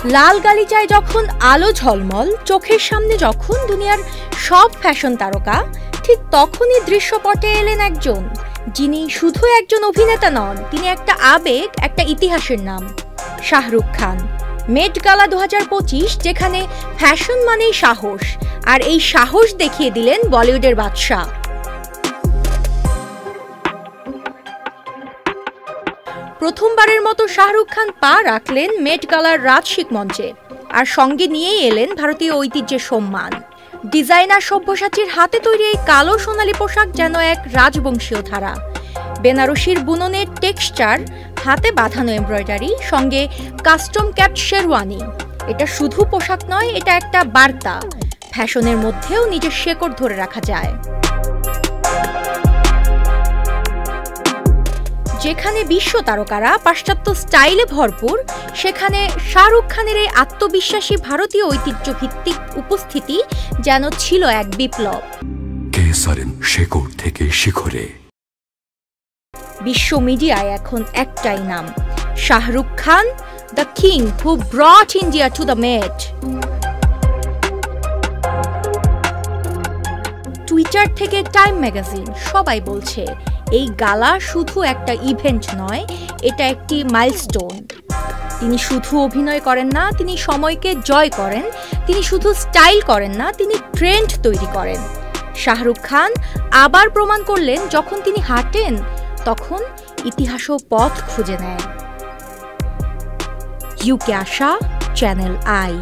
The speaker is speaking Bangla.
লাল গালিচায় যখন আলো ঝলমল, চোখের সামনে যখন দুনিয়ার সব ফ্যাশন তারকা, ঠিক তখনই দৃশ্যপটে এলেন একজন যিনি শুধু একজন অভিনেতা নন, তিনি একটা আবেগ, একটা ইতিহাসের নাম। শাহরুখ খান। মেট গালা 2025, যেখানে ফ্যাশন মানেই সাহস, আর এই সাহস দেখিয়ে দিলেন বলিউডের বাদশা। প্রথমবারের মতো শাহরুখ খান পা রাখলেন মেট গালার রাজশিক মঞ্চে, আর সঙ্গে নিয়েই এলেন ভারতীয় ঐতিহ্যের সম্মান। ডিজাইনার সব্যসাচীর হাতে তৈরি এই কালো সোনালী পোশাক যেন এক রাজবংশীয় ধারা। বেনারসির বুননের টেক্সচার, হাতে বাঁধানো এমব্রয়ডারি, সঙ্গে কাস্টম ক্যাপড শেরওয়ানি। এটা শুধু পোশাক নয়, এটা একটা বার্তা। ফ্যাশনের মধ্যেও নিজের শেকড় ধরে রাখা যায়। যেখানে বিশ্ব তারকারা পাশ্চাত্য স্টাইলে ভরপুর, সেখানে শাহরুখ খানের এই আত্মবিশ্বাসী ভারতীয় ঐতিহ্য ভিত্তিক উপস্থিতি যেন ছিল এক বিপ্লব। শেকড় থেকে শিখরে। বিশ্ব মিডিয়ায় এখন একটাই নাম, Shahrukh Khan, the king who brought India to the met. Twitter থেকে টাইম ম্যাগাজিন সবাই বলছে এই গালা শুধু একটা ইভেন্ট নয়, এটা একটি মাইলস্টোন। তিনি শুধু অভিনয় করেন না, তিনি সময়কে জয় করেন। তিনি শুধু স্টাইল করেন না, তিনি ট্রেন্ড তৈরি করেন। শাহরুখ খান আবার প্রমাণ করলেন, যখন তিনি হাঁটেন তখন ইতিহাসও পথ খুঁজে নেয়। UK Asha, channel I.